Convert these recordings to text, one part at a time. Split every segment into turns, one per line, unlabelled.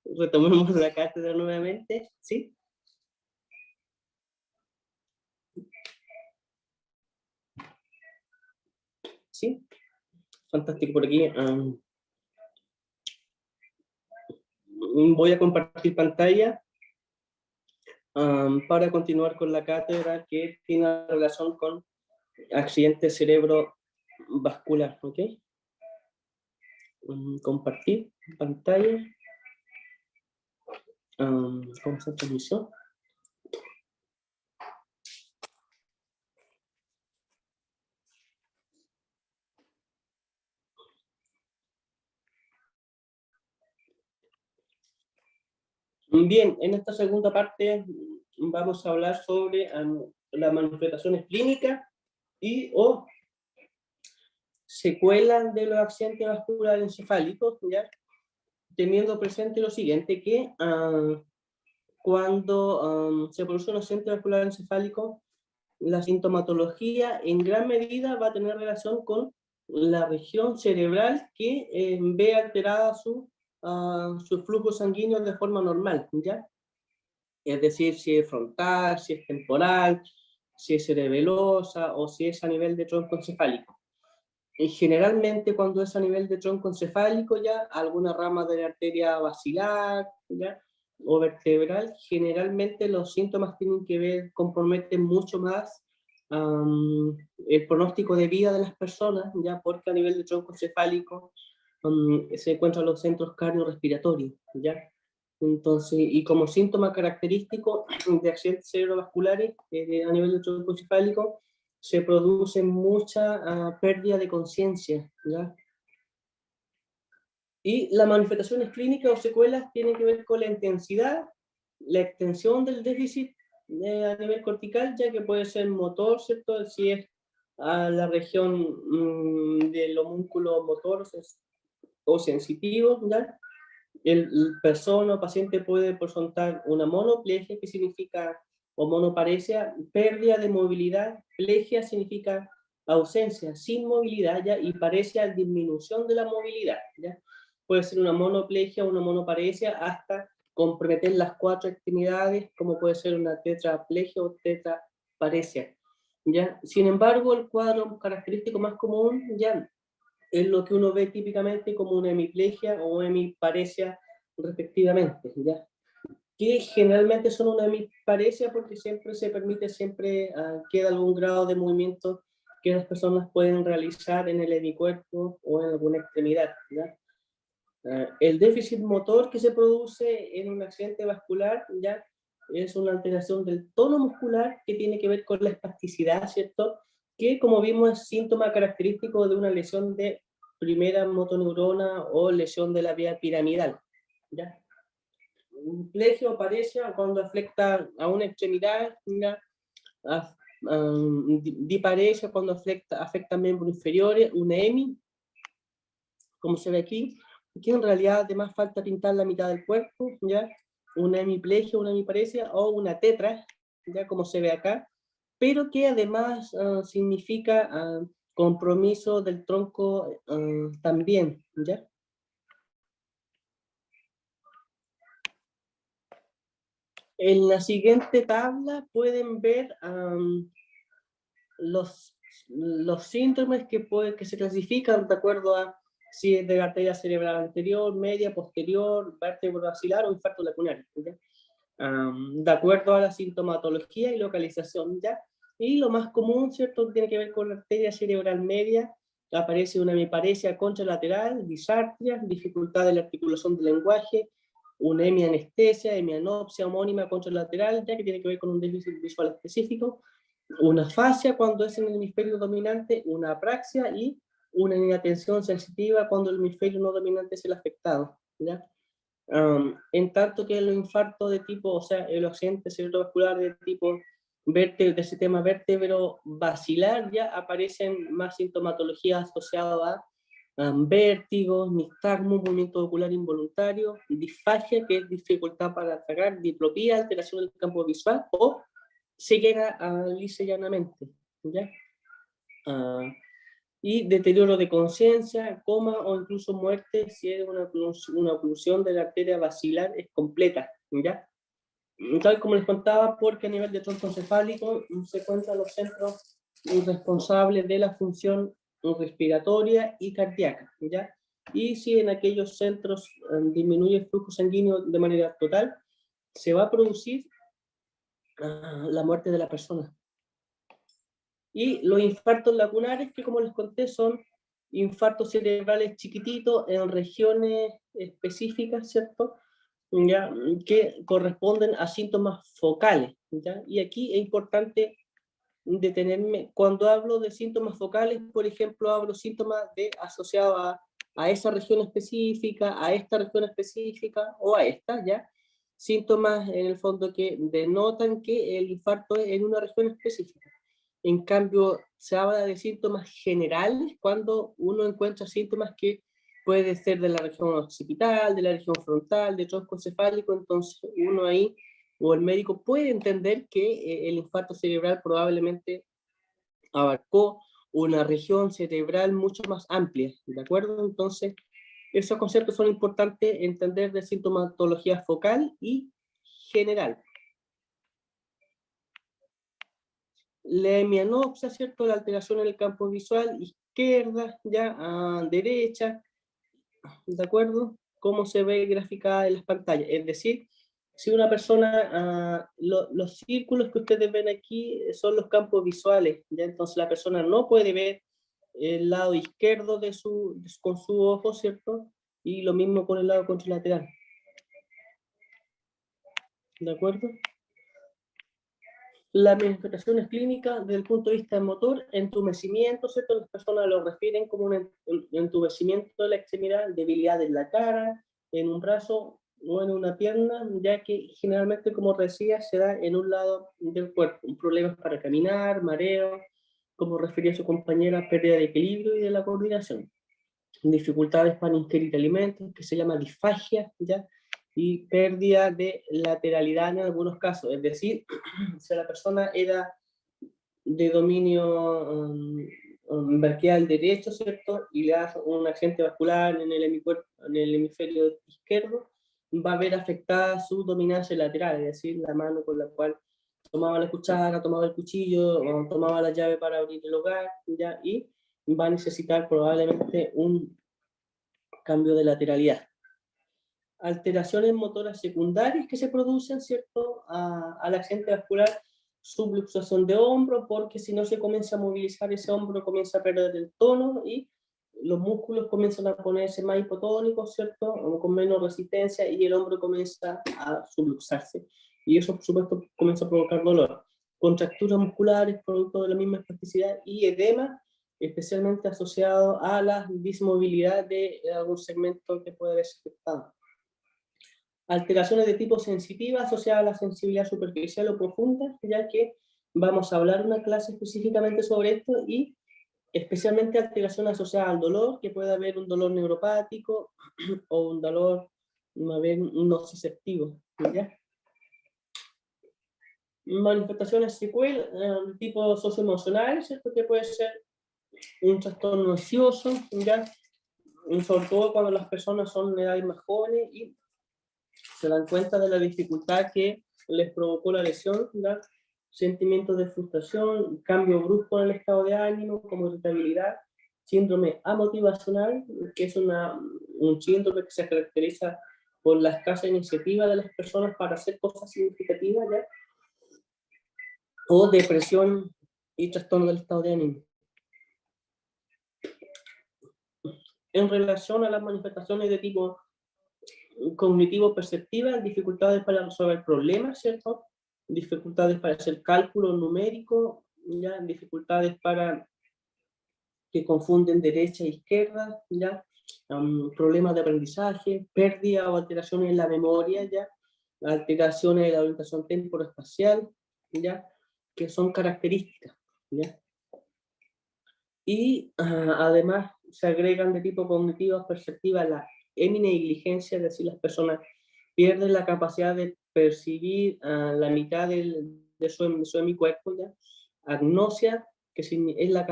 Retomemos la cátedra nuevamente, ¿sí? ¿Sí? Fantástico por aquí. Voy a compartir pantalla para continuar con la cátedra que tiene relación con accidente cerebrovascular, ¿ok? Compartir pantalla. ¿Cómo se transmisión? Bien, en esta segunda parte vamos a hablar sobre las manifestaciones clínicas y o secuelas de los accidentes vasculares encefálicos, ¿ya? Teniendo presente lo siguiente, que cuando se produce un accidente vascular encefálico, la sintomatología en gran medida va a tener relación con la región cerebral que ve alterada su flujo sanguíneo de forma normal, ¿ya? Es decir, si es frontal, si es temporal, si es cerebelosa o si es a nivel de tronco encefálico. Y generalmente cuando es a nivel de tronco encefálico ya, alguna rama de la arteria basilar, ¿ya? O vertebral, generalmente los síntomas tienen que ver, comprometen mucho más el pronóstico de vida de las personas, ya, porque a nivel de tronco encefálico se encuentran los centros cardiorrespiratorios, ya. Entonces, y como síntoma característico de accidentes cerebrovasculares a nivel de tronco encefálico, se produce mucha pérdida de conciencia, ¿ya? Y las manifestaciones clínicas o secuelas tienen que ver con la intensidad, la extensión del déficit a nivel cortical, ya que puede ser motor, ¿cierto? Si es a la región del homúnculo motor o sensitivo, ¿ya? El persona o paciente puede presentar una monoplegia, que significa, o monoparesia, pérdida de movilidad. Plegia significa ausencia, sin movilidad, ¿ya? Y paresia, disminución de la movilidad, ¿ya? Puede ser una monoplegia o una monoparesia hasta comprometer las 4 extremidades, como puede ser una tetraplegia o tetraparesia, ¿ya? Sin embargo, el cuadro característico más común, ¿ya?, es lo que uno ve típicamente como una hemiplegia o hemiparesia respectivamente, ¿ya? Que generalmente son una hemiparesia porque siempre se permite, siempre queda algún grado de movimiento que las personas pueden realizar en el hemicuerpo o en alguna extremidad, ¿ya? El déficit motor que se produce en un accidente vascular, ¿ya?, es una alteración del tono muscular que tiene que ver con la espasticidad, ¿cierto? Que, como vimos, es síntoma característico de una lesión de primera motoneurona o lesión de la vía piramidal, ¿ya? Plegio o paresia cuando afecta a una extremidad, ¿ya? Diparesia cuando afecta miembros inferiores, una hemi, como se ve aquí, que en realidad además falta pintar la mitad del cuerpo, ¿ya? Una hemiplegia, una hemiparesia o una tetra, ya como se ve acá, pero que además significa compromiso del tronco también, ¿ya? En la siguiente tabla pueden ver los, los síntomas que se clasifican de acuerdo a si es de la arteria cerebral anterior, media, posterior, vértebro basilar o infarto lacunar, ¿ya? De acuerdo a la sintomatología y localización, ¿ya? Y lo más común, ¿cierto?, tiene que ver con la arteria cerebral media. Aparece una hemiparesia contralateral, disartria, dificultad de la articulación del lenguaje, una hemianestesia, hemianopsia homónima contralateral, ya que tiene que ver con un déficit visual específico, una afasia cuando es en el hemisferio dominante, una apraxia y una inatención sensitiva cuando el hemisferio no dominante es el afectado, ¿ya? En tanto que los infartos de tipo, o sea, el accidente cerebrovascular de tipo del sistema vértebro-basilar, ya aparecen más sintomatología asociada a vértigos, nistagmo, movimiento ocular involuntario, disfagia, que es dificultad para tragar, diplopía, alteración del campo visual, o ceguera lisa y llanamente, ¿ya? y deterioro de conciencia, coma o incluso muerte si es una oclusión de la arteria basilar es completa, ¿ya? Tal como les contaba, porque a nivel de tronco encefálico se encuentran los centros responsables de la función respiratoria y cardíaca, ¿ya? Y si en aquellos centros disminuye el flujo sanguíneo de manera total, se va a producir la muerte de la persona. Y los infartos lacunares, que como les conté, son infartos cerebrales chiquititos en regiones específicas, ¿cierto? ¿Ya? Que corresponden a síntomas focales, ¿ya? Y aquí es importante detenerme, cuando hablo de síntomas focales, por ejemplo, hablo síntomas asociados a esa región específica, a esta región específica o a esta, ¿ya? Síntomas en el fondo que denotan que el infarto es en una región específica. En cambio, se habla de síntomas generales cuando uno encuentra síntomas que puede ser de la región occipital, de la región frontal, de tronco encefálico, entonces uno ahí, o el médico puede entender que el infarto cerebral probablemente abarcó una región cerebral mucho más amplia, ¿de acuerdo? Entonces, esos conceptos son importantes entender de sintomatología focal y general. La hemianopsia, ¿cierto? La alteración en el campo visual, izquierda, ya, a derecha, ¿de acuerdo? Cómo se ve graficada en las pantallas. Es decir, si una persona, los círculos que ustedes ven aquí son los campos visuales, ya entonces la persona no puede ver el lado izquierdo con su ojo, ¿cierto? Y lo mismo con el lado contralateral. ¿De acuerdo? Las manifestaciones clínicas desde el punto de vista motor, entumecimiento, ¿cierto? Las personas lo refieren como un entumecimiento de la extremidad, debilidad en la cara, en un brazo o en una pierna, ya que generalmente, como decía, se da en un lado del cuerpo. Problemas para caminar, mareo, como refería su compañera, pérdida de equilibrio y de la coordinación. Dificultades para ingerir alimentos, que se llama disfagia, ¿ya? Y pérdida de lateralidad en algunos casos, es decir, si la persona era de dominio braquial derecho, ¿cierto? Y le da un agente vascular en el hemisferio izquierdo, va a ver afectada su dominancia lateral, es decir, la mano con la cual tomaba la cuchara, tomaba el cuchillo, o tomaba la llave para abrir el hogar, ¿ya? Y va a necesitar probablemente un cambio de lateralidad. Alteraciones motoras secundarias que se producen, ¿cierto? Al agente vascular, subluxación de hombro, porque si no se comienza a movilizar ese hombro, comienza a perder el tono y los músculos comienzan a ponerse más hipotónicos, ¿cierto? O con menos resistencia y el hombro comienza a subluxarse. Y eso, por supuesto, comienza a provocar dolor. Contracturas musculares, producto de la misma espasticidad y edema, especialmente asociado a la dismovilidad de algún segmento que puede haberse afectado. Alteraciones de tipo sensitiva asociadas a la sensibilidad superficial o profunda, ya que vamos a hablar una clase específicamente sobre esto, y especialmente alteraciones asociadas al dolor, que puede haber un dolor neuropático o un dolor nociceptivo, ¿ya? Manifestaciones secuelas de tipo socioemocional, ¿cierto? Que puede ser un trastorno ansioso, ¿ya? Y sobre todo cuando las personas son de edades más jóvenes y se dan cuenta de la dificultad que les provocó la lesión, ¿verdad? Sentimientos de frustración, cambio brusco en el estado de ánimo, como irritabilidad, síndrome amotivacional, que es un síndrome que se caracteriza por la escasa iniciativa de las personas para hacer cosas significativas, ¿ya? O depresión y trastorno del estado de ánimo. En relación a las manifestaciones de tipo cognitivo-perceptivas, dificultades para resolver problemas, ¿cierto? Dificultades para hacer cálculo numérico, ¿ya? Dificultades para que confunden derecha e izquierda, ¿ya? Problemas de aprendizaje, pérdida o alteraciones en la memoria, ¿ya? Alteraciones de la orientación temporoespacial, ¿ya? Que son características, ¿ya? Y además se agregan de tipo cognitivo perceptiva la heminegligencia, es decir, las personas pierden la capacidad de percibir la mitad de su hemicuerpo, ¿ya? Agnosia, que es la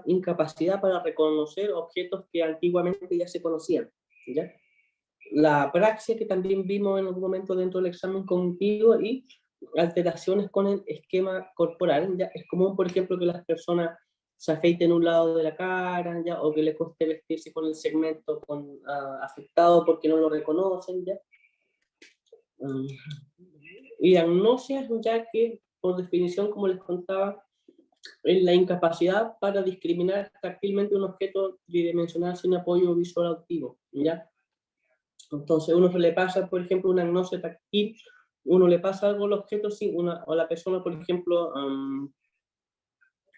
incapacidad para reconocer objetos que antiguamente ya se conocían, ¿ya? La apraxia, que también vimos en algún momento dentro del examen cognitivo, y alteraciones con el esquema corporal, ¿ya? Es común, por ejemplo, que las personas se afeiten un lado de la cara, ¿ya? O que les cueste vestirse con el segmento afectado porque no lo reconocen, ¿ya? Y diagnosis, ya que por definición, como les contaba, es la incapacidad para discriminar táctilmente un objeto tridimensional sin apoyo visual auditivo, ¿ya? Entonces, uno se le pasa, por ejemplo, una agnosia táctil, uno le pasa algo al objeto, o a la persona, por ejemplo,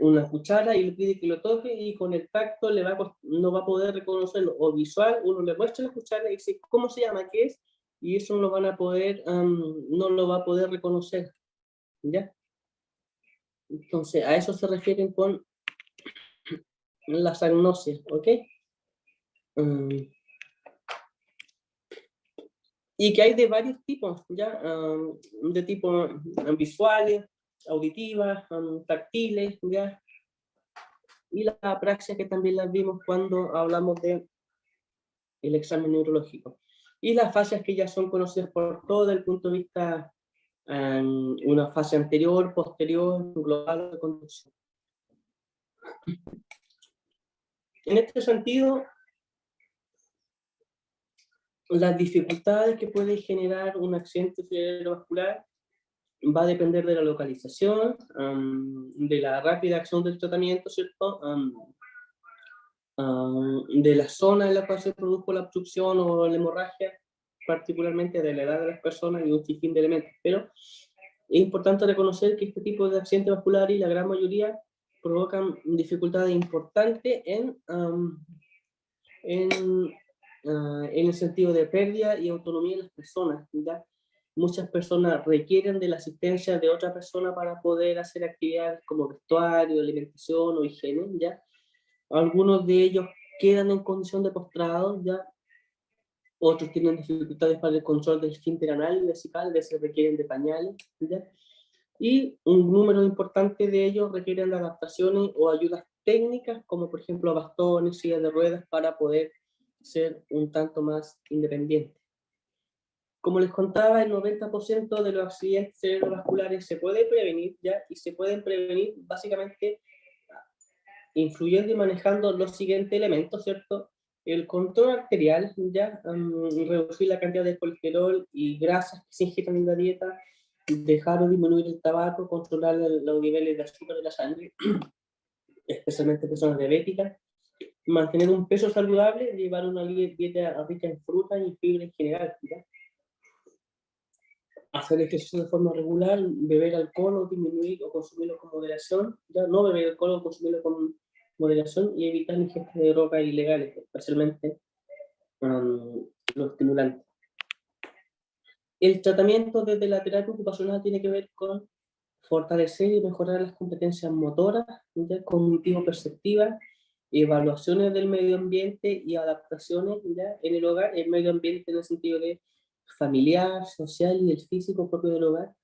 una cuchara, y le pide que lo toque, y con el tacto no va a poder reconocerlo, o visual, uno le muestra la cuchara y dice, ¿cómo se llama? ¿Qué es? Y eso no lo van a poder, no lo va a poder reconocer, ¿ya? Entonces, a eso se refieren con las agnosias, ¿ok? Y que hay de varios tipos, ¿ya? De tipo visuales, auditivas, táctiles, ¿ya? Y la apraxia, que también las vimos cuando hablamos de el examen neurológico. Y las fases que ya son conocidas por todo desde el punto de vista, una fase anterior, posterior, global de conducción. En este sentido, las dificultades que puede generar un accidente cerebrovascular va a depender de la localización, de la rápida acción del tratamiento, ¿cierto? De la zona en la cual se produjo la obstrucción o la hemorragia, particularmente de la edad de las personas y un sinfín de elementos. Pero es importante reconocer que este tipo de accidentes vasculares, y la gran mayoría, provocan dificultades importantes en el sentido de pérdida y autonomía de las personas, ¿ya? Muchas personas requieren de la asistencia de otra persona para poder hacer actividades como vestuario, alimentación o higiene, ¿ya? Algunos de ellos quedan en condición de postrado, ¿ya? Otros tienen dificultades para el control del esfínter anal y vesical, a veces requieren de pañales, ¿ya? Y un número importante de ellos requieren de adaptaciones o ayudas técnicas, como por ejemplo bastones, sillas de ruedas, para poder ser un tanto más independientes. Como les contaba, el 90% de los accidentes cerebrovasculares se puede prevenir, ¿ya? Y se pueden prevenir básicamente influyendo y manejando los siguientes elementos, ¿cierto? El control arterial, ¿ya? Reducir la cantidad de colesterol y grasas que se ingieren en la dieta, dejar o disminuir el tabaco, controlar los niveles de azúcar de la sangre, especialmente personas diabéticas, mantener un peso saludable, llevar una dieta rica en frutas y fibra en general, ¿ya? Hacer ejercicio de forma regular, beber alcohol o disminuir o consumirlo con moderación, ya no beber alcohol o consumirlo con moderación, y evitar la ingesta de drogas ilegales, especialmente los estimulantes. El tratamiento desde la terapia ocupacional tiene que ver con fortalecer y mejorar las competencias motoras, cognitivo-perceptivas, evaluaciones del medio ambiente y adaptaciones, ¿ya? En el hogar, el medio ambiente en el sentido de familiar, social y el físico propio del hogar,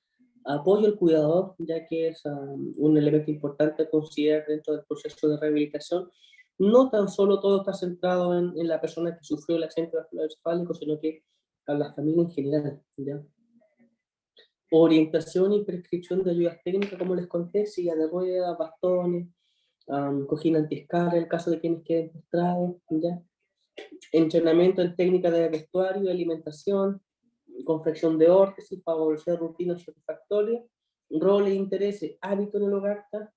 apoyo al cuidador, ya que es un elemento importante a considerar dentro del proceso de rehabilitación. No tan solo todo está centrado en la persona que sufrió el accidente vascular encefálico, sino que a la familia en general, ¿ya? Orientación y prescripción de ayudas técnicas, como les conté, silla de ruedas, bastones, cojín antiescarra en el caso de quienes queden postrados, ¿ya? Entrenamiento en técnicas de vestuario y alimentación, confección de órtesis, favorecer rutinas satisfactorias, roles, intereses, hábitos en el hogar, ¿tá?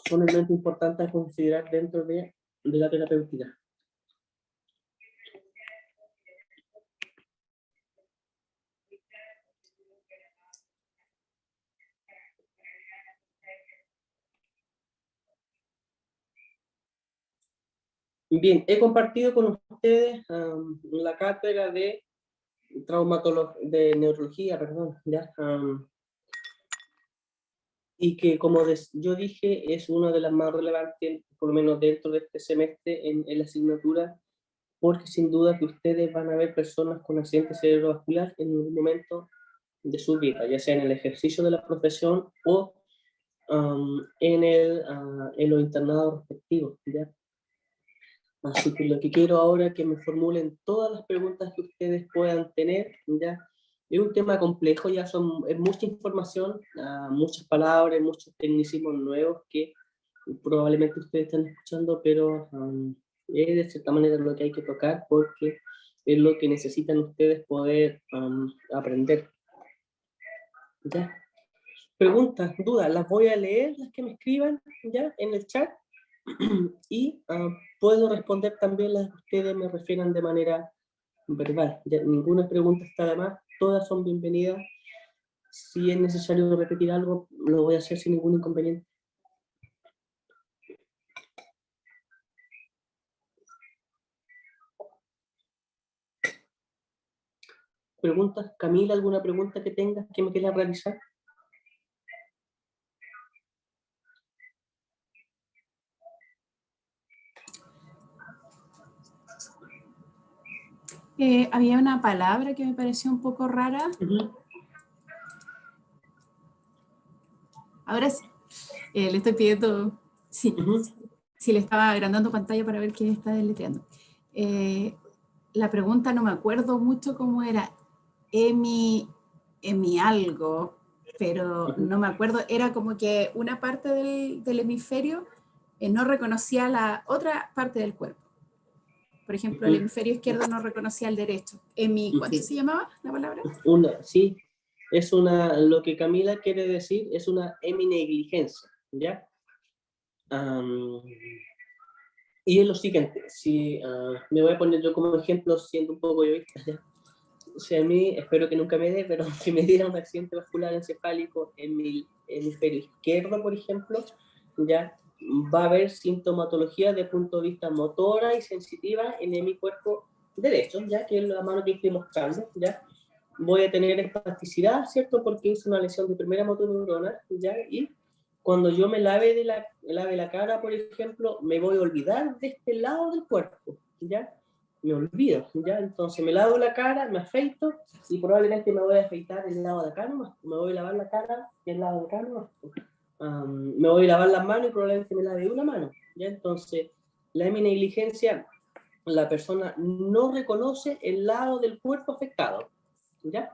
Son elementos importantes a considerar dentro de la terapéutica. Bien, he compartido con ustedes la cátedra de de neurología, perdón, ¿ya? Y que, como yo dije, es una de las más relevantes, por lo menos dentro de este semestre en la asignatura, porque sin duda que ustedes van a ver personas con accidente cerebrovascular en un momento de su vida, ya sea en el ejercicio de la profesión o en los internados respectivos, ¿ya? Así que lo que quiero ahora es que me formulen todas las preguntas que ustedes puedan tener, ¿ya? Es un tema complejo, ya es mucha información, muchas palabras, muchos tecnicismos nuevos que probablemente ustedes están escuchando, pero es de cierta manera lo que hay que tocar porque es lo que necesitan ustedes poder aprender. ¿Ya? Preguntas, dudas, las voy a leer, las que me escriban ya en el chat y puedo responder también las que ustedes me refieran de manera verbal. Ya, ninguna pregunta está de más, todas son bienvenidas. Si es necesario repetir algo, lo voy a hacer sin ningún inconveniente. ¿Preguntas? Camila, ¿alguna pregunta que tengas que me quieras realizar?
Había una palabra que me pareció un poco rara. Ahora sí, le estoy pidiendo, sí, sí, le estaba agrandando pantalla para ver quién está deletreando. La pregunta no me acuerdo mucho cómo era, Emi algo, pero no me acuerdo, era como que una parte del hemisferio no reconocía la otra parte del cuerpo. Por ejemplo, el hemisferio izquierdo no reconocía el derecho. ¿Cuánto se llamaba la palabra?
Sí, es lo que Camila quiere decir es una heminegligencia, ¿ya? Y es lo siguiente, si me voy a poner yo como ejemplo, siendo un poco egoísta, ¿ya? Si a mí, espero que nunca me dé, pero si me diera un accidente vascular encefálico en mi hemisferio izquierdo, por ejemplo, ya va a haber sintomatología de punto de vista motora y sensitiva en mi cuerpo derecho, ya que es la mano que estoy mostrando, ya voy a tener espasticidad, ¿cierto? Porque es una lesión de primera motoneurona, ya, y cuando yo me lave la cara, por ejemplo, me voy a olvidar de este lado del cuerpo, ¿ya? Me olvido, ¿ya? Entonces me lavo la cara, me afeito y probablemente me voy a afeitar el lado de acá nomás, me voy a lavar la cara y el lado de acá nomás. Me voy a lavar las manos y probablemente me lave una mano, ¿ya? Entonces, la heminegligencia, la persona no reconoce el lado del cuerpo afectado, ¿ya?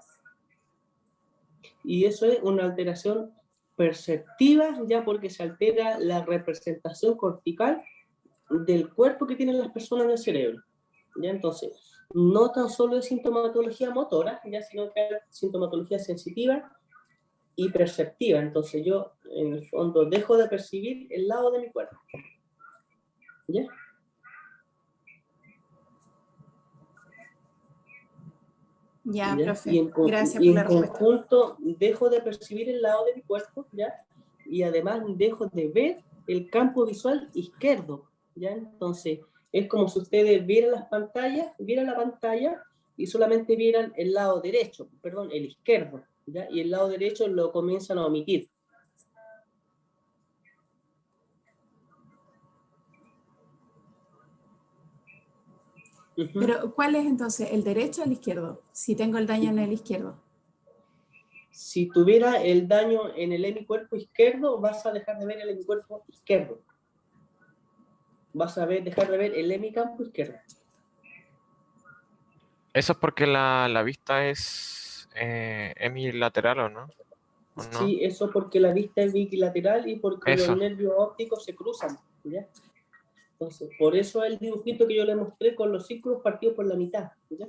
Y eso es una alteración perceptiva, ya porque se altera la representación cortical del cuerpo que tienen las personas en el cerebro, ¿ya? Entonces, no tan solo es sintomatología motora, ya, sino que es sintomatología sensitiva y perceptiva. Entonces yo, en el fondo, dejo de percibir el lado de mi cuerpo, ¿ya?
Ya,
¿Ya?
profe, gracias
Y
por
en
la respuesta.
conjunto dejo de percibir el lado de mi cuerpo, ¿ya? Y además dejo de ver el campo visual izquierdo, ¿ya? Entonces, es como si ustedes vieran la pantalla y solamente vieran el lado derecho, perdón, el izquierdo, ¿ya? Y el lado derecho lo comienzan a omitir.
Pero, ¿cuál es entonces, el derecho o el izquierdo? Si tengo el daño en el izquierdo.
Si tuviera el daño en el hemicuerpo izquierdo, vas a dejar de ver el hemicuerpo izquierdo. Vas a dejar de ver el hemicampo izquierdo.
Eso es porque la vista es hemilateral, ¿o no? ¿O no?
Sí, eso porque la vista es bilateral y porque los nervios ópticos se cruzan, ¿ya? Entonces, por eso el dibujito que yo le mostré con los círculos partidos por la mitad, ¿ya?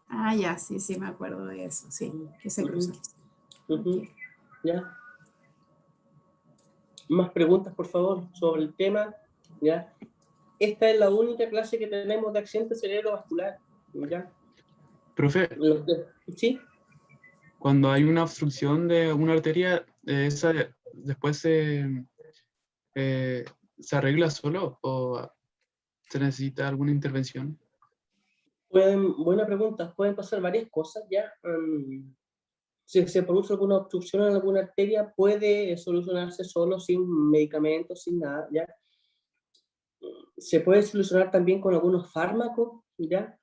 Ah, ya, sí, sí, me acuerdo de eso, sí, que se cruzan. Okay.
¿Ya? Más preguntas, por favor, sobre el tema, ¿ya? Esta es la única clase que tenemos de accidente cerebrovascular, ¿ya?
Profe,
¿sí?
Cuando hay una obstrucción de una arteria, esa después se arregla solo o se necesita alguna intervención.
Buena pregunta, pueden pasar varias cosas, ¿ya? Si se produce alguna obstrucción en alguna arteria, puede solucionarse solo, sin medicamentos, sin nada, ¿ya? Se puede solucionar también con algunos fármacos, ¿ya?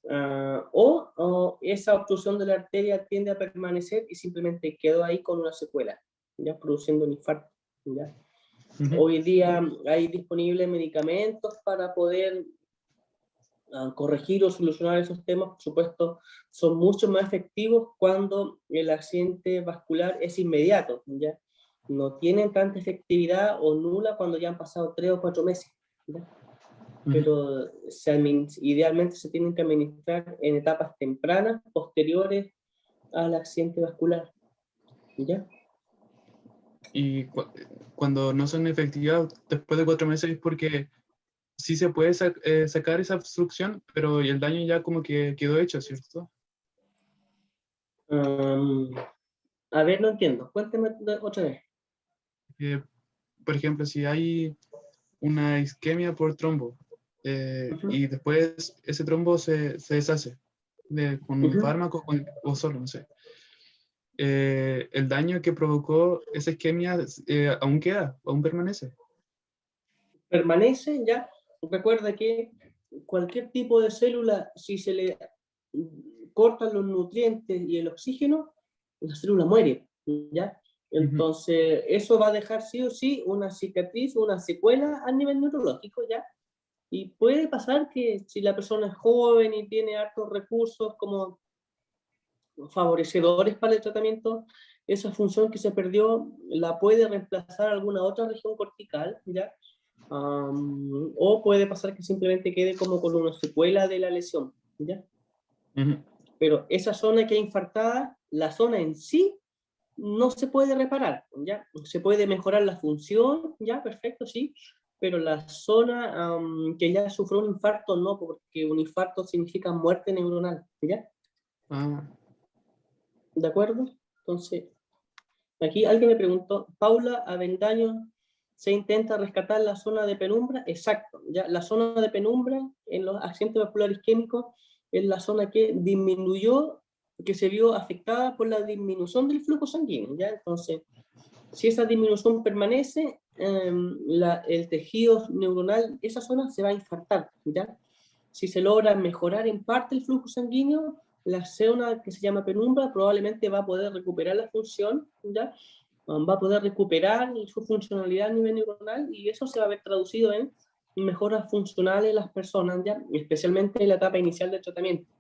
o esa obstrucción de la arteria tiende a permanecer y simplemente quedó ahí con una secuela, ya produciendo un infarto, ¿ya? Hoy día hay disponibles medicamentos para poder corregir o solucionar esos temas. Por supuesto, son mucho más efectivos cuando el accidente vascular es inmediato, ¿ya? No tienen tanta efectividad o nula cuando ya han pasado 3 o 4 meses, ¿ya? Pero idealmente se tienen que administrar en etapas tempranas, posteriores al accidente vascular, ¿ya?
Y cuando no son efectivas después de 4 meses es porque sí se puede sacar esa obstrucción, pero el daño ya como que quedó hecho, ¿cierto?
A ver, no entiendo. Cuéntame otra vez.
Por ejemplo, si hay una isquemia por trombo y después ese trombo se deshace con un fármaco o solo, no sé. El daño que provocó esa isquemia aún queda, aún permanece.
Permanece, ya. Recuerda que cualquier tipo de célula, si se le cortan los nutrientes y el oxígeno, la célula muere, ¿ya? Entonces, eso va a dejar sí o sí una cicatriz, una secuela a nivel neurológico, ¿ya? Y puede pasar que si la persona es joven y tiene hartos recursos como favorecedores para el tratamiento, esa función que se perdió la puede reemplazar alguna otra región cortical, ¿ya? O puede pasar que simplemente quede como con una secuela de la lesión, ¿ya? Pero esa zona que es infartada, la zona en sí, no se puede reparar, ¿ya? Se puede mejorar la función, ¿ya? Perfecto, sí, pero la zona que ya sufrió un infarto, no, porque un infarto significa muerte neuronal, ¿ya? ¿De acuerdo? Entonces, aquí alguien me preguntó, Paula Avendaño, ¿se intenta rescatar la zona de penumbra? Exacto, ya la zona de penumbra en los accidentes vasculares isquémicos es la zona que disminuyó, que se vio afectada por la disminución del flujo sanguíneo, ¿ya? Entonces, si esa disminución permanece, el tejido neuronal, esa zona se va a infartar, ¿ya? Si se logra mejorar en parte el flujo sanguíneo, la zona que se llama penumbra probablemente va a poder recuperar la función, ¿ya? Va a poder recuperar su funcionalidad a nivel neuronal y eso se va a ver traducido en mejoras funcionales en las personas, ¿ya? Especialmente en la etapa inicial del tratamiento,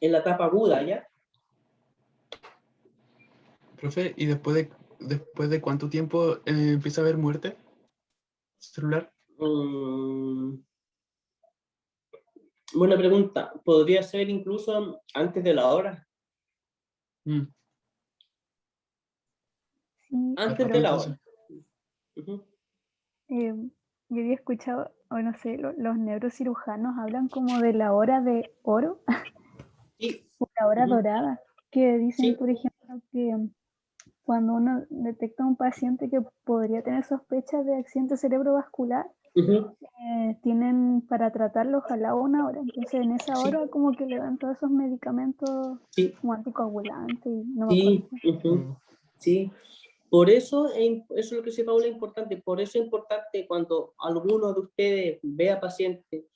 en la etapa aguda, ¿ya?
Profe, ¿y después de cuánto tiempo empieza a haber muerte celular?
Buena pregunta. Podría ser incluso antes de la hora.
Sí,
Antes de la hora.
Yo había escuchado, o no sé, los neurocirujanos hablan como de la hora de oro,
Sí.
o la hora dorada, que dicen,
Sí.
por ejemplo, que cuando uno detecta a un paciente que podría tener sospechas de accidente cerebrovascular, tienen para tratarlo ojalá 1 hora. Entonces en esa hora como que le dan todos esos medicamentos como anticoagulantes y no me acuerdo.
Sí. Por eso, eso es lo que dice Paula, es importante. Por eso es importante cuando alguno de ustedes vea paciente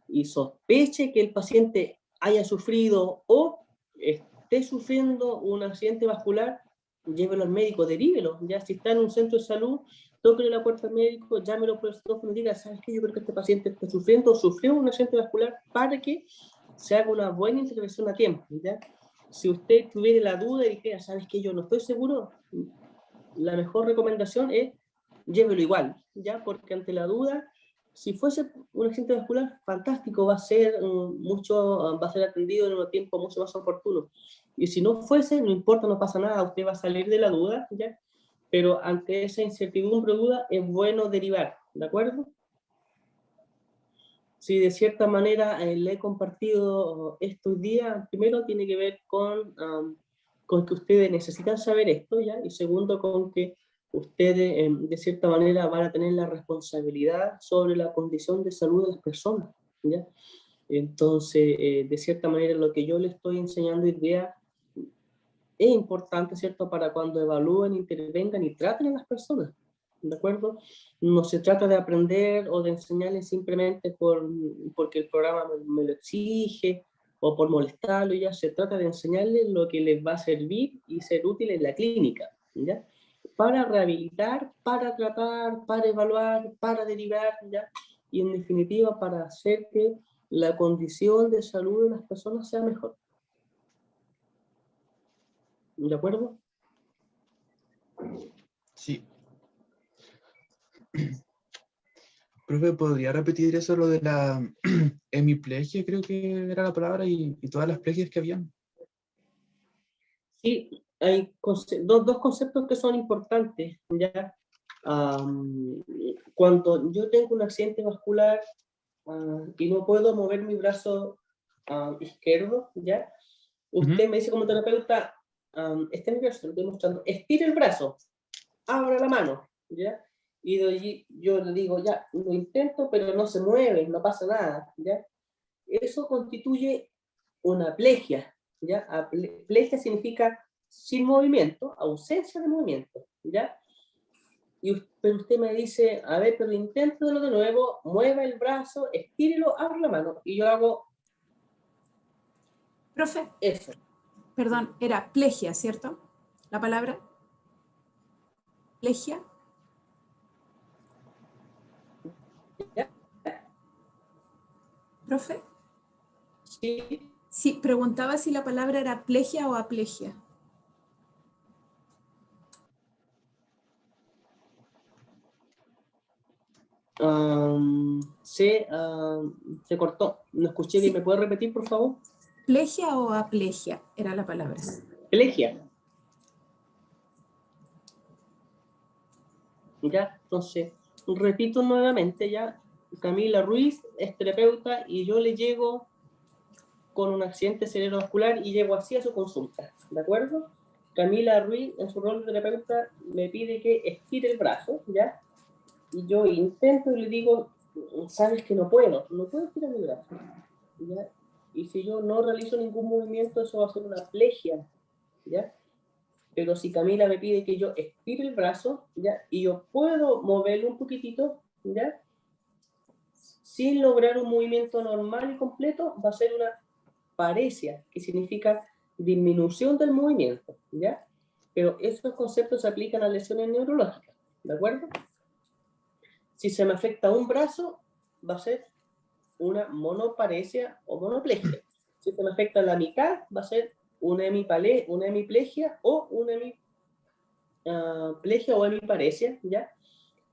y sospeche que el paciente haya sufrido o esté sufriendo un accidente vascular, llévelo al médico, derívelo. Ya si está en un centro de salud, tóquele la puerta al médico, llámelo por el teléfono y diga, ¿sabes qué? Yo creo que este paciente está sufriendo o sufrió un accidente vascular, para que se haga una buena intervención a tiempo, ¿ya? Si usted tuviera la duda y dijera, ¿sabes qué? Yo no estoy seguro, la mejor recomendación es llévelo igual, ¿ya? Porque ante la duda, si fuese un accidente vascular, fantástico, va a ser atendido en un tiempo mucho más oportuno. Y si no fuese, no importa, no pasa nada, usted va a salir de la duda, ¿ya? Pero ante esa incertidumbre o duda, es bueno derivar, ¿de acuerdo? Si de cierta manera le he compartido estos días, primero tiene que ver con que ustedes necesitan saber esto, ¿ya? Y segundo, con que ustedes de cierta manera van a tener la responsabilidad sobre la condición de salud de las personas, ¿ya? Entonces, de cierta manera, lo que yo les estoy enseñando hoy día es importante, ¿cierto?, para cuando evalúen, intervengan y traten a las personas, ¿de acuerdo? No se trata de aprender o de enseñarles simplemente porque el programa me lo exige o por molestarlo, ya se trata de enseñarles lo que les va a servir y ser útil en la clínica, ¿ya? Para rehabilitar, para tratar, para evaluar, para derivar, ¿ya? Y en definitiva para hacer que la condición de salud de las personas sea mejor. ¿De acuerdo?
Sí. Profe, ¿podría repetir eso, lo de la hemiplegia, creo que era la palabra, y todas las plegias que habían?
Sí, hay dos conceptos que son importantes, ¿ya? Cuando yo tengo un accidente vascular y no puedo mover mi brazo izquierdo, ¿ya? Usted me dice como terapeuta, este nervioso, lo estoy mostrando, estire el brazo, abra la mano, ¿ya? Y yo le digo, ya, lo intento, pero no se mueve, no pasa nada, ¿ya? Eso constituye una plegia, ¿ya? Plegia significa sin movimiento, ausencia de movimiento, ¿ya? Pero usted me dice, a ver, pero inténtelo de nuevo, mueva el brazo, estírelo, abra la mano, y yo hago
Profe,
eso.
perdón, era plegia, ¿cierto? La palabra plegia.
¿Ya?
Profe,
Sí.
sí, preguntaba si la palabra era plegia o aplegia.
Se cortó, no escuché
Sí.
bien, ¿me puede repetir, por favor?
¿Plegia o aplegia era la palabra?
Plegia. Ya, entonces, repito nuevamente, ya, Camila Ruiz es terapeuta y yo le llego con un accidente cerebrovascular y llego así a su consulta, ¿de acuerdo? Camila Ruiz, en su rol de terapeuta, me pide que estire el brazo, ¿ya? Y yo intento y le digo, sabes que no puedo estirar mi brazo, ¿ya? Y si yo no realizo ningún movimiento, eso va a ser una plegia, ¿ya? Pero si Camila me pide que yo estire el brazo, ¿ya? Y yo puedo moverlo un poquitito, ¿ya? Sin lograr un movimiento normal y completo, va a ser una paresia, que significa disminución del movimiento, ¿ya? Pero esos conceptos se aplican a lesiones neurológicas, ¿de acuerdo? Si se me afecta un brazo, va a ser una monoparesia o monoplegia. Si se me afecta la mitad, va a ser una hemiplegia o una plegia o hemiparesia, ¿ya?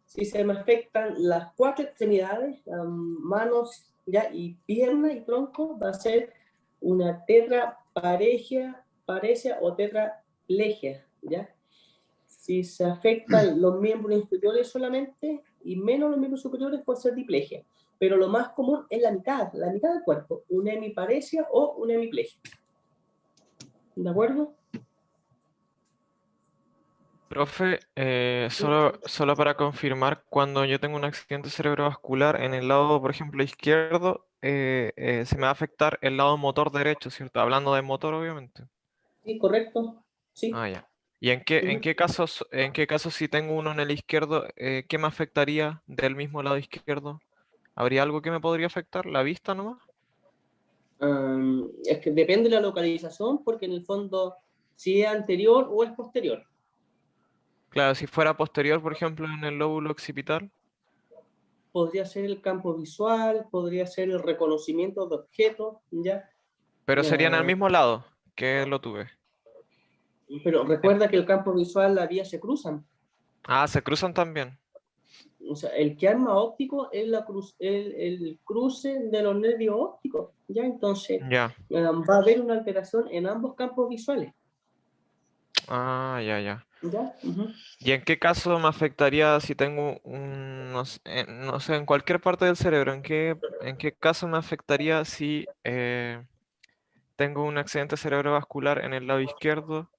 Si se me afectan las 4 extremidades, manos, ¿ya? Y pierna y tronco, va a ser una tetraparesia o tetraplegia, ¿ya? Si se afectan los miembros inferiores solamente y menos los miembros superiores, puede ser diplegia. Pero lo más común es la mitad del cuerpo, una hemiparesia o una hemiplegia. ¿De acuerdo?
Profe, solo para confirmar, cuando yo tengo un accidente cerebrovascular en el lado, por ejemplo, izquierdo, se me va a afectar el lado motor derecho, ¿cierto? Hablando de motor, obviamente.
Sí, correcto. Sí.
Ah, ya. ¿Y en qué casos si tengo uno en el izquierdo, qué me afectaría del mismo lado izquierdo? ¿Habría algo que me podría afectar? ¿La vista nomás?
Es que depende de la localización, porque en el fondo, si es anterior o es posterior.
Claro, si fuera posterior, por ejemplo, en el lóbulo occipital.
Podría ser el campo visual, podría ser el reconocimiento de objetos, ¿ya?
Pero serían al
Ah,
mismo lado que lo tuve.
pero
En-
recuerda que el campo visual, las vías se cruzan.
Ah, se cruzan también.
O sea, el quiasma óptico es el cruce de los nervios ópticos, ¿ya? Entonces,
Ya.
va a haber una alteración en ambos campos visuales,
Ah, ya, ya.
¿ya?
¿Y en qué caso me afectaría si tengo no sé, en cualquier parte del cerebro? En qué caso me afectaría si tengo un accidente cerebrovascular en el lado izquierdo?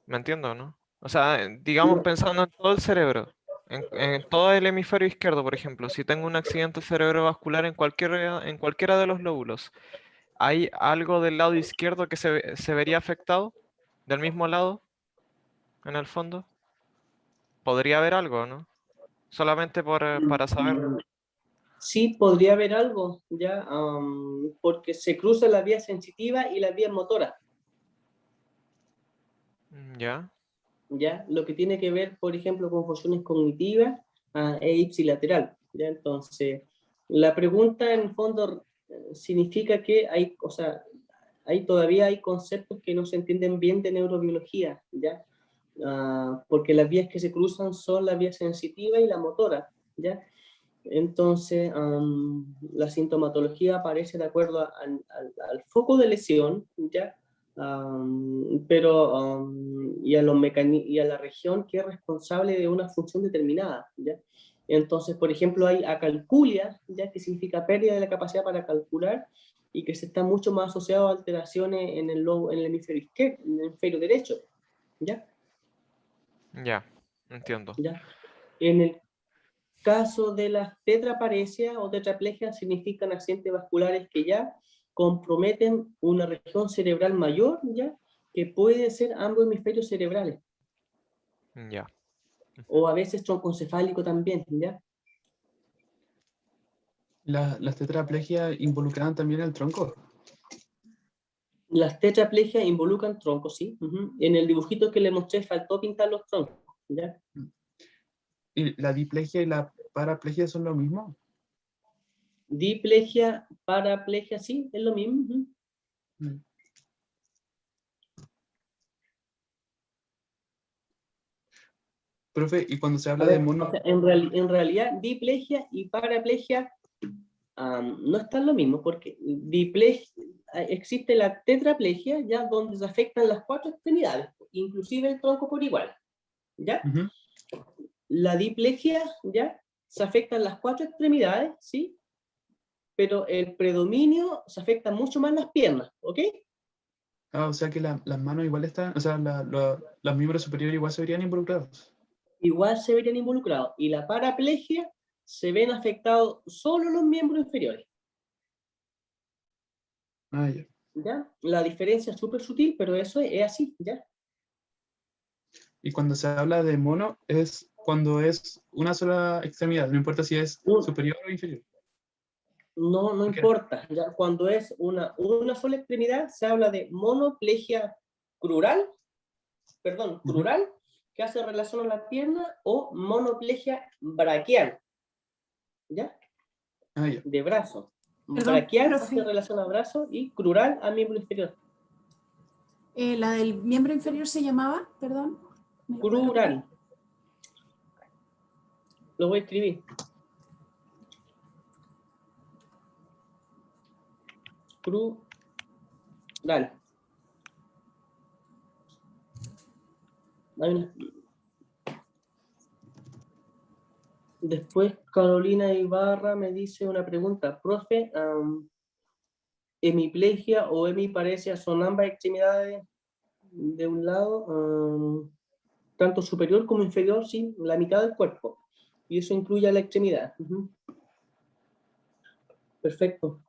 ¿Me entiendo, no? O sea, digamos
No,
pensando en todo el cerebro, en todo el hemisferio izquierdo, por ejemplo, si tengo un accidente cerebrovascular en cualquiera de los lóbulos, ¿hay algo del lado izquierdo que se vería afectado? ¿Del mismo lado, en el fondo? Podría haber algo, ¿no? Solamente para saber.
Sí, podría haber algo, ¿ya? Porque se cruzan las vías sensitivas y las vías motoras,
Ya,
¿ya? Lo que tiene que ver, por ejemplo, con funciones cognitivas es ipsilateral, ¿ya? Entonces, la pregunta en el fondo significa que hay, o sea, todavía hay conceptos que no se entienden bien de neurobiología, ¿ya? Porque las vías que se cruzan son las vías sensitivas y la motora, ¿ya? Entonces, la sintomatología aparece de acuerdo al foco de lesión, ¿ya? Pero, y a la región que es responsable de una función determinada, ¿ya? Entonces, por ejemplo, hay acalculia, ¿ya? Que significa pérdida de la capacidad para calcular y que se está mucho más asociado a alteraciones en el hemisferio izquierdo, en el hemisferio derecho, ¿ya?
ya, entiendo.
¿Ya? En el caso de las tetraparesia o tetraplegia significan accidentes vasculares que ya comprometen una región cerebral mayor, ya, que puede ser ambos hemisferios cerebrales,
Ya.
o a veces troncoencefálico también, ¿ya?
¿Las tetraplegias involucraban también el tronco?
Las tetraplegias involucran troncos, sí. En el dibujito que le mostré faltó pintar los troncos, ¿ya?
¿Y la diplegia y la paraplegia son lo mismo?
Diplegia, paraplegia, sí, es lo mismo.
Mm. Profe, y cuando se habla
A
de
ver,
mono,
o sea, en realidad, diplegia y paraplegia no están lo mismo, porque existe la tetraplegia, ya donde se afectan las 4 extremidades, inclusive el tronco por igual, ¿ya?
Ujú.
La diplegia, ya, se afectan las 4 extremidades, ¿sí? Pero el predominio se afecta mucho más las piernas, ¿ok?
O sea que las manos igual están, o sea, los miembros superiores igual se verían involucrados.
Igual se verían involucrados, y la paraplegia se ven afectados solo los miembros inferiores,
Ah, ya.
¿ya? La diferencia es súper sutil, pero eso es así, ¿ya?
Y cuando se habla de mono es cuando es una sola extremidad, no importa si es
Un-
superior o inferior.
No
Ok.
importa, ¿ya? Cuando es una sola extremidad, se habla de monoplegia crural,
Ujú.
que hace relación a la pierna, o monoplegia braquial, ¿ya?
Ah, ya.
De brazo.
Perdón,
Braquial hace
profe,
relación a brazo y crural a miembro inferior.
la del miembro inferior se llamaba, perdón, ¿me lo puede repetir?
Crural. Lo voy a escribir. Crural. Hay una- Después Carolina Ibarra me dice una pregunta. Profe, hemiplegia o hemiparesia son ambas extremidades de un lado, tanto superior como inferior, sí, la mitad del cuerpo. Y eso incluye a la extremidad. Perfecto.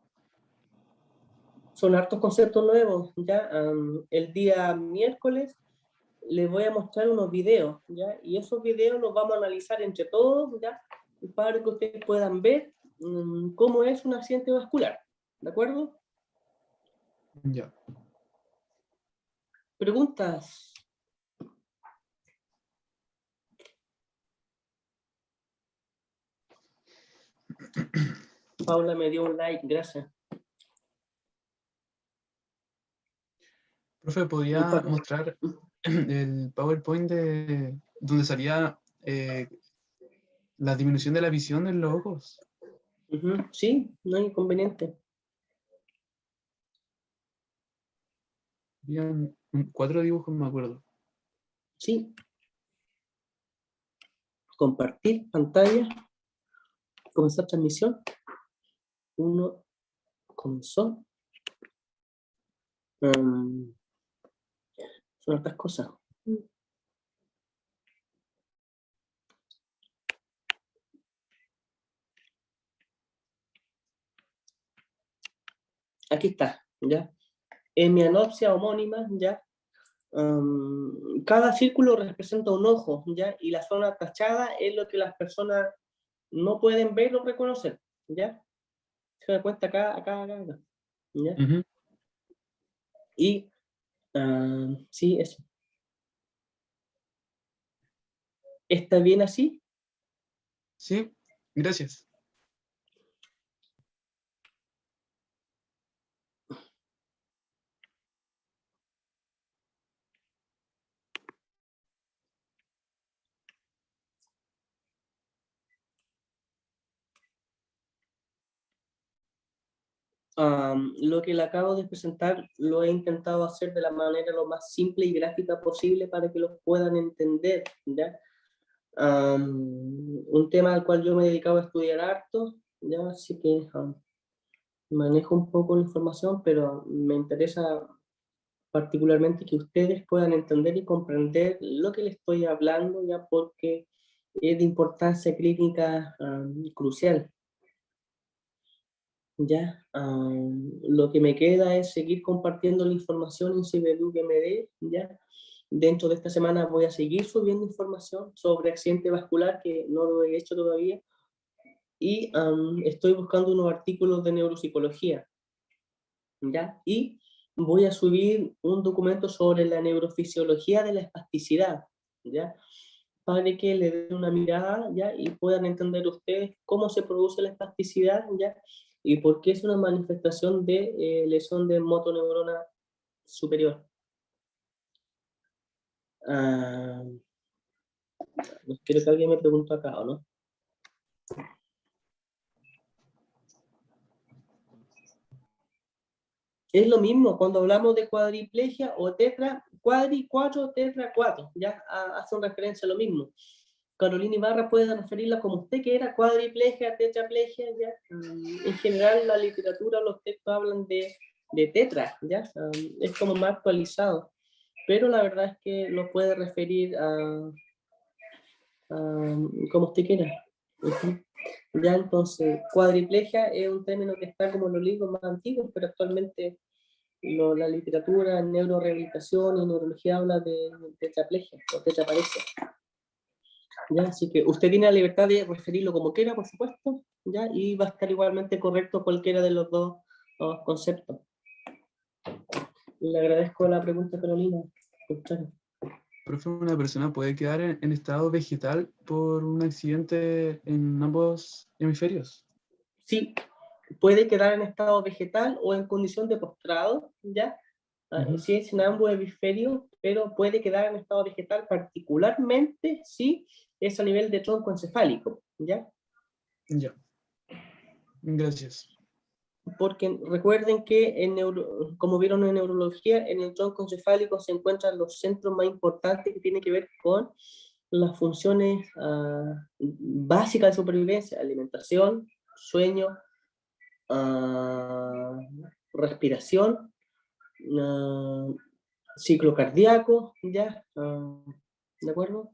Son hartos conceptos nuevos, ¿ya? El día miércoles les voy a mostrar unos videos, ¿ya? Y esos videos los vamos a analizar entre todos, ¿ya? Para que ustedes puedan ver cómo es un accidente vascular, ¿de acuerdo?
Ya.
¿Preguntas? Paula me dio un like, gracias.
Profe, ¿podría mostrar el PowerPoint de donde salía la disminución de la visión en los ojos?
Sí, no hay inconveniente.
Habían 4 dibujos, me acuerdo.
Sí. Compartir pantalla. Comenzar transmisión. Uno comenzó. Son otras cosas. Aquí está, ¿ya? Hemianopsia homónima, ¿ya? Cada círculo representa un ojo, ¿ya? Y la zona tachada es lo que las personas no pueden ver o reconocer, ¿ya? Se da cuenta acá, ¿ya?
Ujú.
Y, sí, eso. ¿Está bien así?
Sí, gracias.
Lo que le acabo de presentar lo he intentado hacer de la manera lo más simple y gráfica posible para que lo puedan entender, ¿ya? Un tema al cual yo me he dedicado a estudiar harto, ¿ya? Así que manejo un poco la información, pero me interesa particularmente que ustedes puedan entender y comprender lo que les estoy hablando, ya porque es de importancia clínica crucial. Ya, lo que me queda es seguir compartiendo la información en CBDU que me dé, ya. Dentro de esta semana voy a seguir subiendo información sobre accidente vascular, que no lo he hecho todavía, y estoy buscando unos artículos de neuropsicología, ya, y voy a subir un documento sobre la neurofisiología de la espasticidad, ya, para que le den una mirada, ya, y puedan entender ustedes cómo se produce la espasticidad, ya, y por qué es una manifestación de lesión de motoneurona superior. Creo que alguien me preguntó acá, ¿o no? Es lo mismo cuando hablamos de cuadriplegia o tetra, cuadri 4, tetra 4, ya hacen referencia a lo mismo. Carolina Ibarra puede referirla como usted quiera, cuadriplegia, tetraplegia, ya. En general la literatura, los textos hablan de tetra, ya. Es como más actualizado, pero la verdad es que lo puede referir a como usted quiera. Ya, entonces, cuadriplegia es un término que está como en los libros más antiguos, pero actualmente la literatura en neurorehabilitación y neurología habla de tetraplegia o tetraparesia. ¿Ya? Así que usted tiene la libertad de referirlo como quiera, por supuesto, ¿ya? Y va a estar igualmente correcto cualquiera de los dos conceptos. Le agradezco la pregunta, Carolina.
Profe, ¿una persona puede quedar en estado vegetal por un accidente en ambos hemisferios?
Sí, puede quedar en estado vegetal o en condición de postrado, ¿ya? Sí, es en ambos hemisferios, pero puede quedar en estado vegetal particularmente si es a nivel de tronco encefálico, ¿ya?
Ya. Gracias.
Porque recuerden que como vieron en neurología, en el tronco encefálico se encuentran los centros más importantes que tienen que ver con las funciones básicas de supervivencia: alimentación, sueño, respiración, ciclo cardíaco, ¿ya? ¿De acuerdo?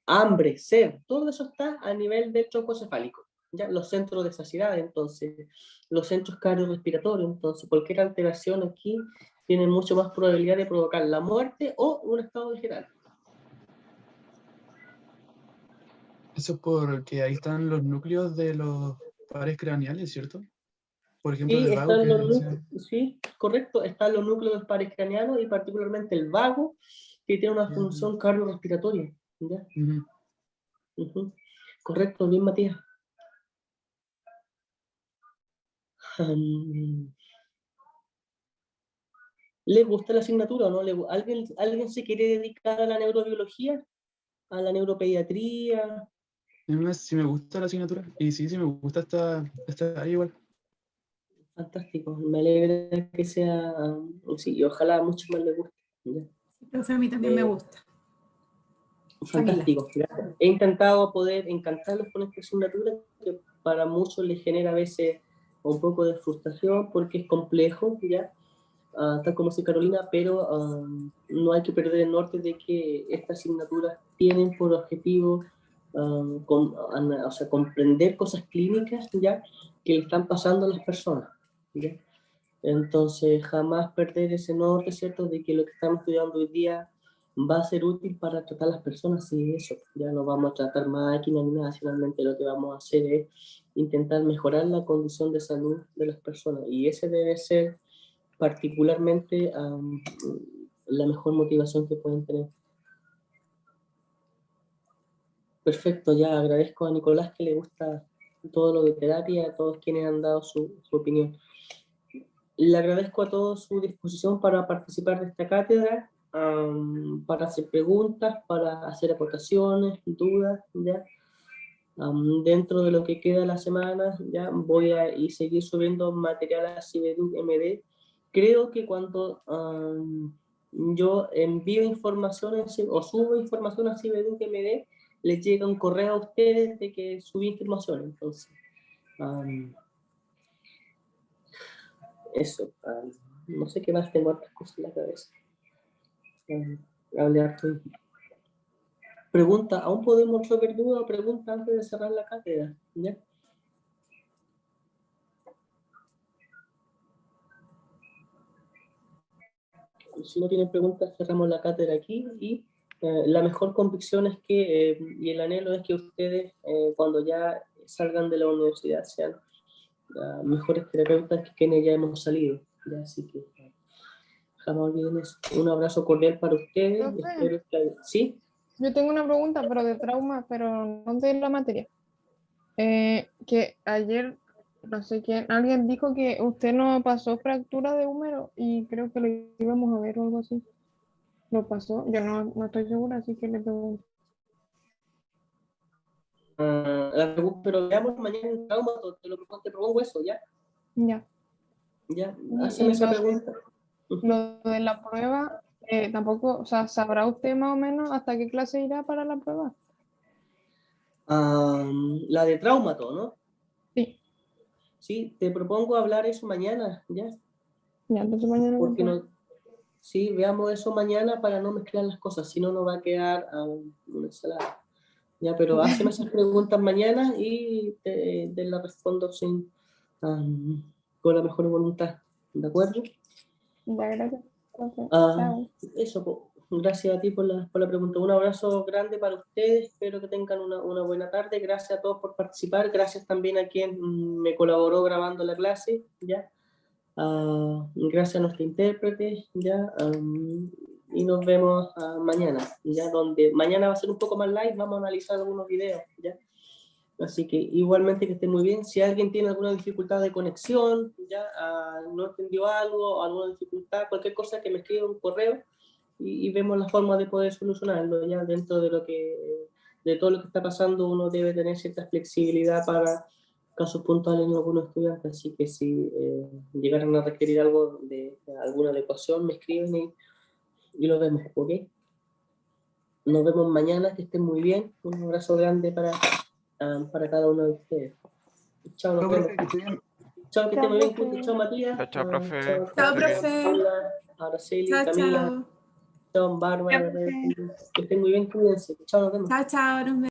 Hambre, sed, todo eso está a nivel del tronco encefálico, ¿ya? Los centros de saciedad, entonces, los centros cardiorrespiratorios, entonces, cualquier alteración aquí tiene mucho más probabilidad de provocar la muerte o un estado vegetal.
Eso es porque ahí están los núcleos de los pares craneales, ¿cierto? Por ejemplo,
Sí,
del vago
están
que
los
decía.
sí, correcto, están los núcleos del pares craneano y particularmente el vago, que tiene una función cardiorrespiratoria, ¿ya? Correcto, bien, Matías. ¿Les gusta la asignatura o no? ¿Alguien se quiere dedicar a la neurobiología? ¿A la neuropediatría?
Sí me gusta la asignatura. Y sí me gusta esta área igual.
Fantástico, me alegra que sea, sí, y ojalá a muchos más les guste. ¿Ya?
Profe, a mí también me gusta.
Fantástico. Gracias. He intentado poder encantarlos con esta asignatura, que para muchos les genera a veces un poco de frustración porque es complejo, ¿ya? Tal como dice Carolina, pero no hay que perder el norte de que estas asignaturas tienen por objetivo o sea, comprender cosas clínicas, ¿ya? Que le están pasando a las personas, ¿ya? Entonces, jamás perder ese norte, ¿cierto? De que lo que estamos estudiando hoy día va a ser útil para tratar a las personas y eso, ya no vamos a tratar máquinas ni nada, finalmente lo que vamos a hacer es intentar mejorar la condición de salud de las personas y ese debe ser particularmente la mejor motivación que pueden tener. Perfecto, ya agradezco a Nicolás que le gusta todo lo de terapia, a todos quienes han dado su opinión. Le agradezco a todos su disposición para participar de esta cátedra, para hacer preguntas, para hacer aportaciones, dudas, ¿ya? Dentro de lo que queda de la semana, ya voy a seguir subiendo material a Cibeduc MD. Creo que cuando yo envío informaciones o subo información a Cibeduc MD, les llega un correo a ustedes de que subí información. Entonces, eso. No sé qué más, tengo otras cosas en la cabeza. Hablé harto. Pregunta, ¿aún podemos resolver dudas o preguntas antes de cerrar la cátedra? ¿Ya? Si no tienen preguntas, cerramos la cátedra aquí y la mejor convicción es que, y el anhelo es que ustedes, cuando ya salgan de la universidad, sean mejores terapeutas que quienes ya hemos salido. ¿Ya? Así que jamás olviden eso. Un abrazo cordial para ustedes. Espero que... ¿Sí?
Yo tengo una pregunta, pero de trauma, pero no de la materia. Que ayer, no sé quién, alguien dijo que usted no pasó fractura de húmero y creo que lo íbamos a ver o algo así. ¿Lo pasó? Yo no estoy segura, así que le pregunto.
Pero veamos mañana en trauma, te propongo eso, ¿ya?
Ya.
Ya,
Y
hazme esa pregunta.
Lo de la prueba, tampoco, o sea, ¿sabrá usted más o menos hasta qué clase irá para la prueba?
La de traumato, ¿no?
Sí.
Sí, te propongo hablar eso mañana, ¿ya?
Ya, entonces mañana.
Porque no, sí, veamos eso mañana para no mezclar las cosas, si no, nos va a quedar una ensalada. Ya, pero hazme esas preguntas mañana y te las respondo con la mejor voluntad, ¿de acuerdo?
Ya, gracias. Entonces,
Ah,
chao.
eso, gracias a ti por la pregunta. Un abrazo grande para ustedes, espero que tengan una buena tarde. Gracias a todos por participar, gracias también a quien me colaboró grabando la clase, ¿ya? Gracias a nuestro intérprete, ¿ya? Y nos vemos mañana, ¿ya? Donde mañana va a ser un poco más live, vamos a analizar algunos videos, ¿ya? Así que igualmente que estén muy bien. Si alguien tiene alguna dificultad de conexión, ya no entendió algo, alguna dificultad, cualquier cosa, que me escriba un correo y vemos la forma de poder solucionarlo. Ya dentro de todo lo que está pasando, uno debe tener cierta flexibilidad para casos puntuales en algunos estudiantes. Así que si llegaran a requerir algo de alguna adecuación, me escriben y lo vemos, ¿ok? Nos vemos mañana, que estén muy bien. Un abrazo grande para cada uno de ustedes. Chao, nos vemos. Chao, que estén muy bien.
profe.
Chao, Matías.
Chao, profe.
Chao,
Que esté bien.
profe.
Paula, Araceli,
Chao,
Camila,
chao.
chao, Bárbara.
Chao, profe.
Que estén muy bien, cuídense. Chao, nos vemos.
Chao, chao. Nos vemos.